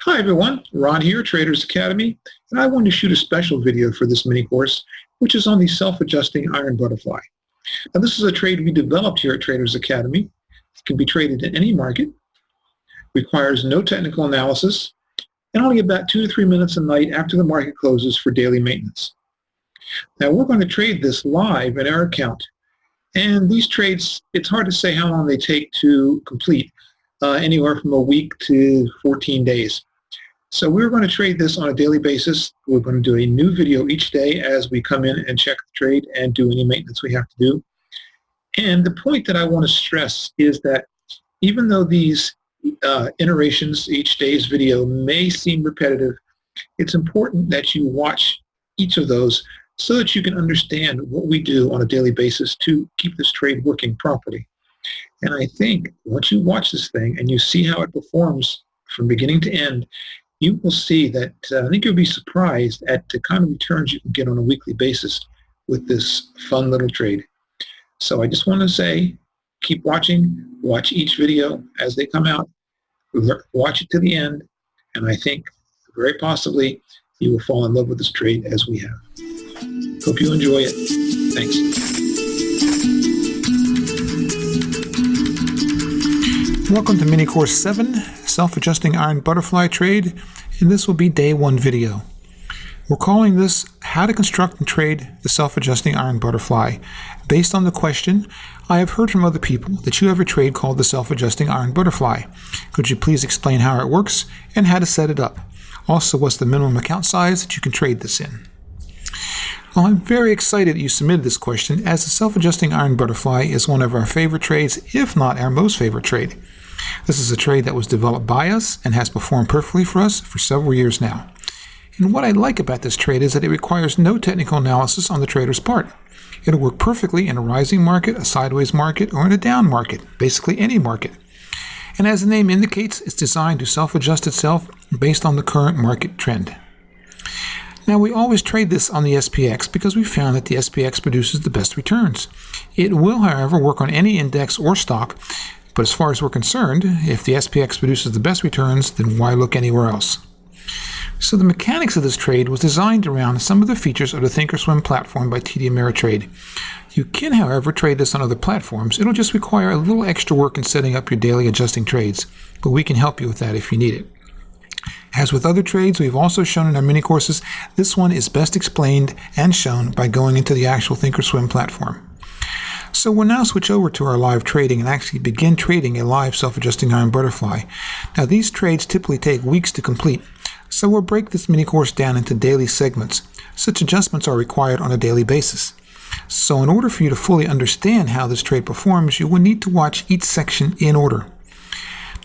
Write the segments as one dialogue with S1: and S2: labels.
S1: Hi everyone, Ron here, Traders Academy, and I wanted to shoot a special video for this mini course, which is on the self-adjusting iron butterfly. Now this is a trade we developed here at Traders Academy. It can be traded in any market, requires no technical analysis, and only about 2 to 3 minutes a night after the market closes for daily maintenance. Now we're going to trade this live in our account, and these trades, it's hard to say how long they take to complete, anywhere from a week to 14 days. So we're going to trade this on a daily basis. We're going to do a new video each day as we come in and check the trade and do any maintenance we have to do. And the point that I want to stress is that even though these iterations, each day's video, may seem repetitive, it's important that you watch each of those so that you can understand what we do on a daily basis to keep this trade working properly. And I think once you watch this thing and you see how it performs from beginning to end, you will see that I think you'll be surprised at the kind of returns you can get on a weekly basis with this fun little trade. So I just want to say, keep watching, watch each video as they come out, watch it to the end, and I think very possibly you will fall in love with this trade as we have. Hope you enjoy it. Thanks.
S2: Welcome to Mini Course 7, Self-Adjusting Iron Butterfly Trade, and this will be Day 1 video. We're calling this How to Construct and Trade the Self-Adjusting Iron Butterfly, based on the question, I have heard from other people that you have a trade called the Self-Adjusting Iron Butterfly. Could you please explain how it works and how to set it up? Also, what's the minimum account size that you can trade this in? Well, I'm very excited that you submitted this question, as the Self-Adjusting Iron Butterfly is one of our favorite trades, if not our most favorite trade. This is a trade that was developed by us and has performed perfectly for us for several years now. And what I like about this trade is that it requires no technical analysis on the trader's part. It'll work perfectly in a rising market, a sideways market, or in a down market, basically any market. And as the name indicates, it's designed to self-adjust itself based on the current market trend. Now, we always trade this on the SPX because we found that the SPX produces the best returns. It will, however, work on any index or stock, but as far as we're concerned, if the SPX produces the best returns, then why look anywhere else? So the mechanics of this trade was designed around some of the features of the Thinkorswim platform by TD Ameritrade. You can, however, trade this on other platforms. It'll just require a little extra work in setting up your daily adjusting trades, but we can help you with that if you need it. As with other trades we've also shown in our mini courses, this one is best explained and shown by going into the actual Thinkorswim platform. So we'll now switch over to our live trading and actually begin trading a live self-adjusting iron butterfly. Now these trades typically take weeks to complete, so we'll break this mini course down into daily segments. Such adjustments are required on a daily basis. So in order for you to fully understand how this trade performs, you will need to watch each section in order.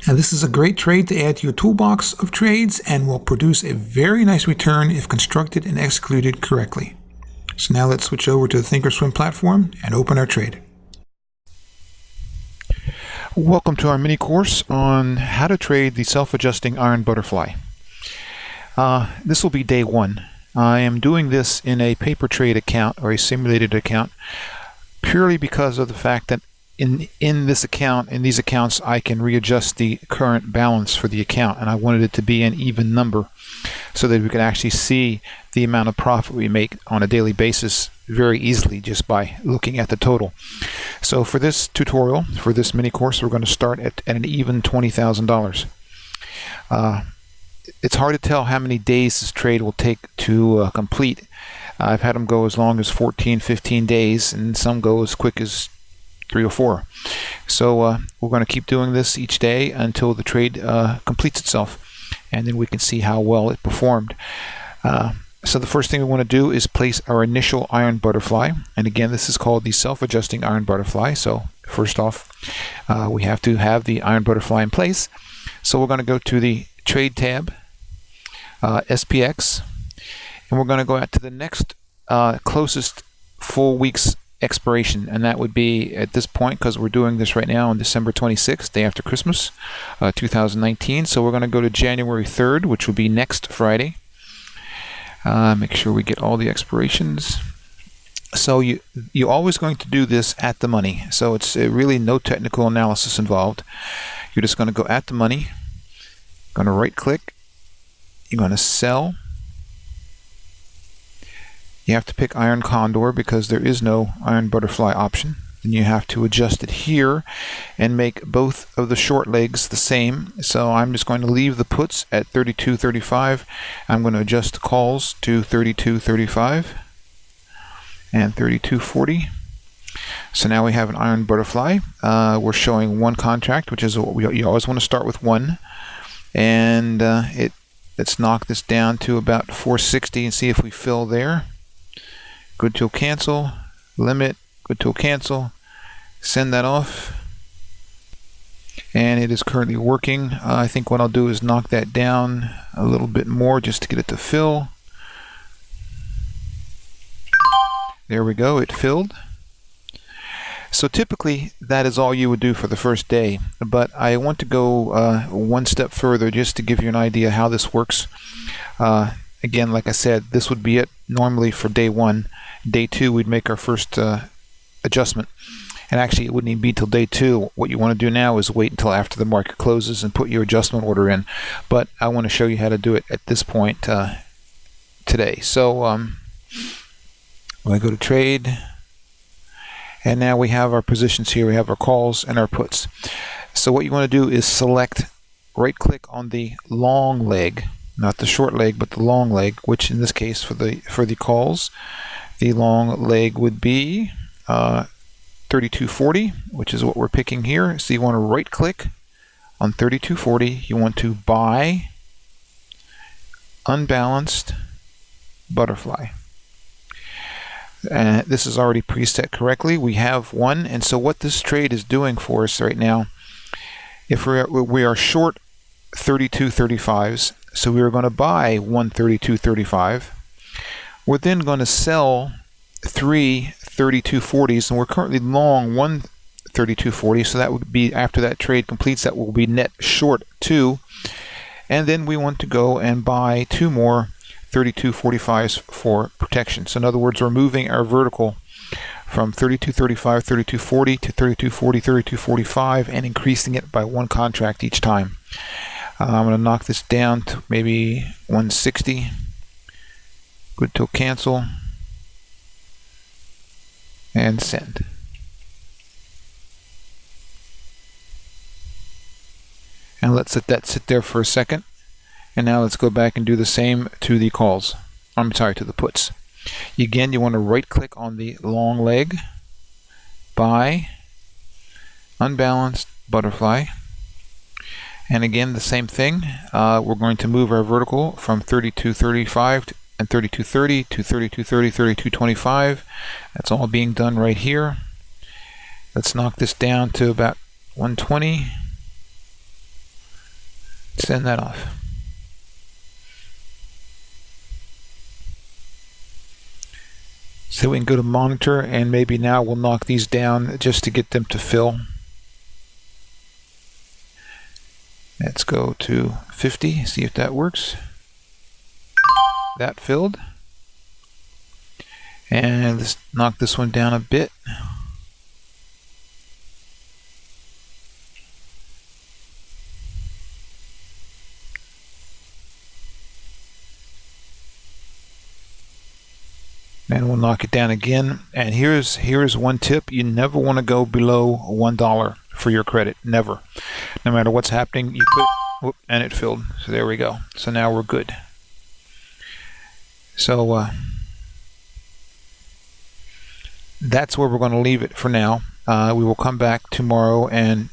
S2: Now this is a great trade to add to your toolbox of trades and will produce a very nice return if constructed and executed correctly. So now let's switch over to the Thinkorswim platform and open our trade. Welcome to our mini course on how to trade the self-adjusting iron butterfly. This will be day 1. I am doing this in a paper trade account or a simulated account purely because of the fact that in this account, in these accounts, I can readjust the current balance for the account, and I wanted it to be an even number so that we can actually see the amount of profit we make on a daily basis very easily just by looking at the total. So for this tutorial, for this mini course, we're going to start at an even $20,000. It's hard to tell how many days this trade will take to complete. I've had them go as long as 14, 15 days, and some go as quick as 3 or 4. So we're going to keep doing this each day until the trade completes itself, and then we can see how well it performed. So the first thing we want to do is place our initial iron butterfly, and again this is called the self-adjusting iron butterfly. So first off, we have to have the iron butterfly in place. So we're going to go to the trade tab, SPX, and we're going to go out to the next closest full week's expiration, and that would be at this point, because we're doing this right now on December 26th, day after Christmas, 2019. So we're going to go to January 3rd, which will be next Friday. Make sure we get all the expirations. So you're always going to do this at the money. So it's really no technical analysis involved. You're just going to go at the money, going to right click, You're going to sell. You have to pick Iron Condor because there is no Iron Butterfly option. Then you have to adjust it here and make both of the short legs the same. So I'm just going to leave the puts at 32.35. I'm going to adjust the calls to 32.35 and 32.40. So now we have an Iron Butterfly. We're showing one contract, which is what you always want to start with one. And let's knock this down to about 460 and see if we fill there. Good till cancel, limit, good till cancel, send that off. And it is currently working. I think what I'll do is knock that down a little bit more just to get it to fill. There we go, it filled. So typically that is all you would do for the first day, but I want to go one step further just to give you an idea how this works. Again, like I said, this would be it normally for day one. Day two, we'd make our first adjustment. And actually, it wouldn't even be till day two. What you want to do now is wait until after the market closes and put your adjustment order in. But I want to show you how to do it at this point today. So when I go to trade, and now we have our positions here. We have our calls and our puts. So what you want to do is select, right-click on the long leg, not the short leg, but the long leg, which in this case for the calls, the long leg would be 32.40, which is what we're picking here. So you want to right-click on 32.40. You want to buy unbalanced butterfly. And this is already preset correctly. We have one, and so what this trade is doing for us right now, if we are short 32.35s, so we are going to buy 132.35. We're then going to sell 3 32.40s, and we're currently long 1 32.40, so that would be, after that trade completes, that will be net short 2. And then we want to go and buy 2 more 32.45s for protection. So in other words, we're moving our vertical from 32.35, 32.40 to 32.40, 32.45, and increasing it by one contract each time. I'm going to knock this down to maybe 160. Good till cancel. And send. And let's let that sit there for a second. And now let's go back and do the same to the calls. I'm sorry, to the puts. Again, you want to right-click on the long leg, buy, unbalanced butterfly. And again, the same thing. We're going to move our vertical from 32.35 and 32.30 to 32.30, 32.25. That's all being done right here. Let's knock this down to about 120. Send that off. So we can go to monitor, and maybe now we'll knock these down just to get them to fill. Let's go to 50, see if that works. That filled. And let's knock this one down a bit. And we'll knock it down again. And here's one tip: you never want to go below $1 for your credit. Never. No matter what's happening, you put, whoop, and it filled. So there we go. So now we're good. So that's where we're going to leave it for now. We will come back tomorrow and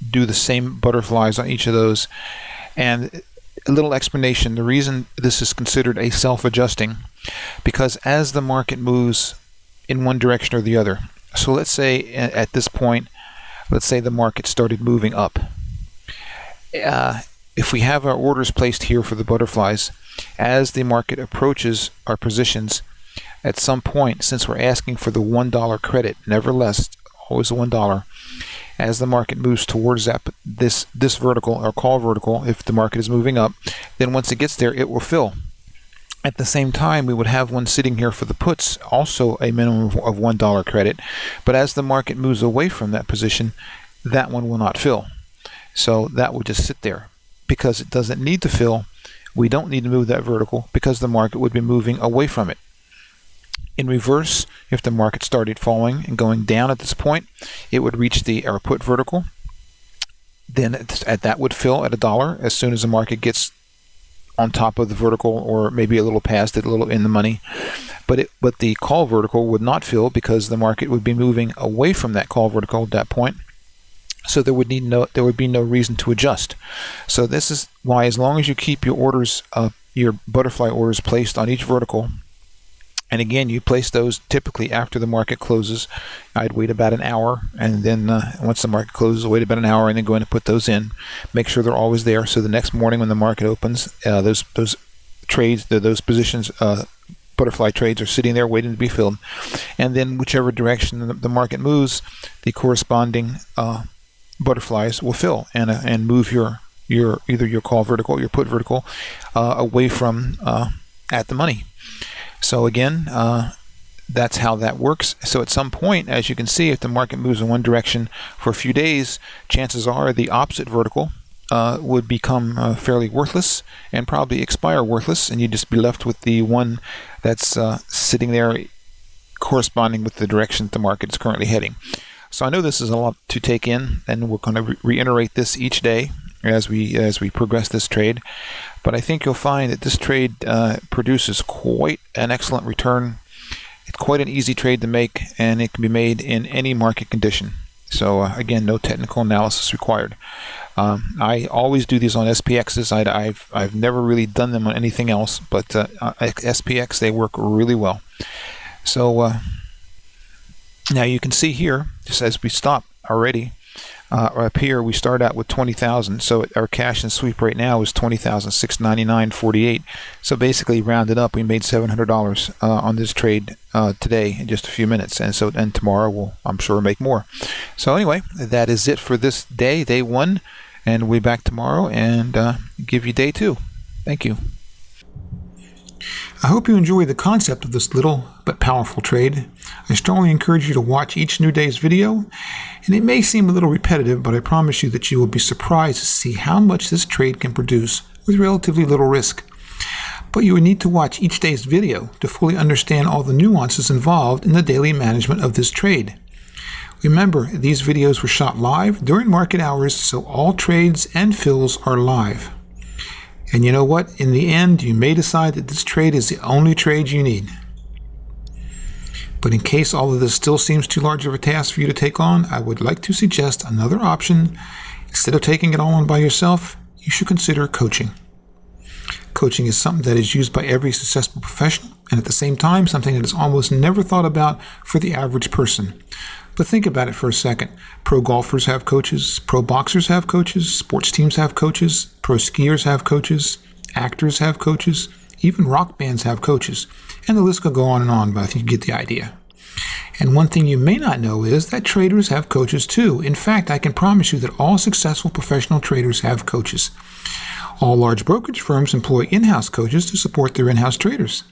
S2: do the same butterflies on each of those. And a little explanation: the reason this is considered a self-adjusting, because as the market moves in one direction or the other, so let's say at this point, let's say the market started moving up. If we have our orders placed here for the butterflies, as the market approaches our positions, at some point, since we're asking for the $1 credit, never less, always $1, as the market moves towards that this vertical, or call vertical, if the market is moving up, then once it gets there, it will fill. At the same time, we would have one sitting here for the puts, also a minimum of $1 credit, but as the market moves away from that position, that one will not fill. So that will just sit there because it doesn't need to fill. we don't need to move that vertical because the market would be moving away from it. In reverse, if the market started falling and going down at this point, it would reach our put vertical. Then that would fill at $1 as soon as the market gets on top of the vertical, or maybe a little past it, a little in the money. But the call vertical would not fill because the market would be moving away from that call vertical at that point. So there would be no reason to adjust. So this is why, as long as you keep your orders, your butterfly orders placed on each vertical, and again, you place those typically after the market closes. I'd wait about an hour, and then once the market closes, wait about an hour, and then go in and put those in. Make sure they're always there, so the next morning when the market opens, those trades, those positions, butterfly trades, are sitting there waiting to be filled. And then whichever direction the market moves, the corresponding butterflies will fill and move your either your call vertical or your put vertical away from at the money. So again, that's how that works. So at some point, as you can see, if the market moves in one direction for a few days, chances are the opposite vertical would become fairly worthless and probably expire worthless, and you'd just be left with the one that's sitting there corresponding with the direction the market is currently heading. So I know this is a lot to take in, and we're going to reiterate this each day as we progress this trade. But I think you'll find that this trade produces quite an excellent return. It's quite an easy trade to make, and it can be made in any market condition. So again, no technical analysis required. I always do these on SPXs. I've never really done them on anything else, but SPX, they work really well. So now you can see here, just as we stop already, up here we start out with 20,000. So our cash and sweep right now is 20,699.48. So basically, rounded up, we made $700 on this trade today in just a few minutes, and tomorrow we'll, I'm sure, make more. So anyway, that is it for this day one, and we'll be back tomorrow and give you day 2. Thank you. I hope you enjoy the concept of this little but powerful trade. I strongly encourage you to watch each new day's video, and it may seem a little repetitive, but I promise you that you will be surprised to see how much this trade can produce with relatively little risk. But you will need to watch each day's video to fully understand all the nuances involved in the daily management of this trade. Remember, these videos were shot live during market hours, so all trades and fills are live. And you know what? In the end, you may decide that this trade is the only trade you need. But in case all of this still seems too large of a task for you to take on, I would like to suggest another option. Instead of taking it all on by yourself, you should consider coaching. Coaching is something that is used by every successful professional, and at the same time, something that is almost never thought about for the average person. But think about it for a second. Pro golfers have coaches, pro boxers have coaches, sports teams have coaches, pro skiers have coaches, actors have coaches, even rock bands have coaches, and the list could go on and on, but I think you get the idea. And one thing you may not know is that traders have coaches too. In fact, I can promise you that all successful professional traders have coaches. All large brokerage firms employ in-house coaches to support their in-house traders.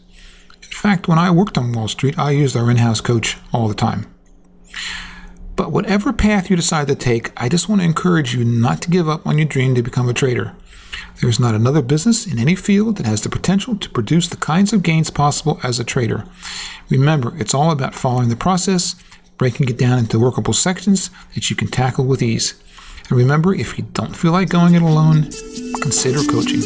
S2: In fact, when I worked on Wall Street, I used our in-house coach all the time. But whatever path you decide to take, I just want to encourage you not to give up on your dream to become a trader. There is not another business in any field that has the potential to produce the kinds of gains possible as a trader. Remember, it's all about following the process, breaking it down into workable sections that you can tackle with ease. And remember, if you don't feel like going it alone, consider coaching.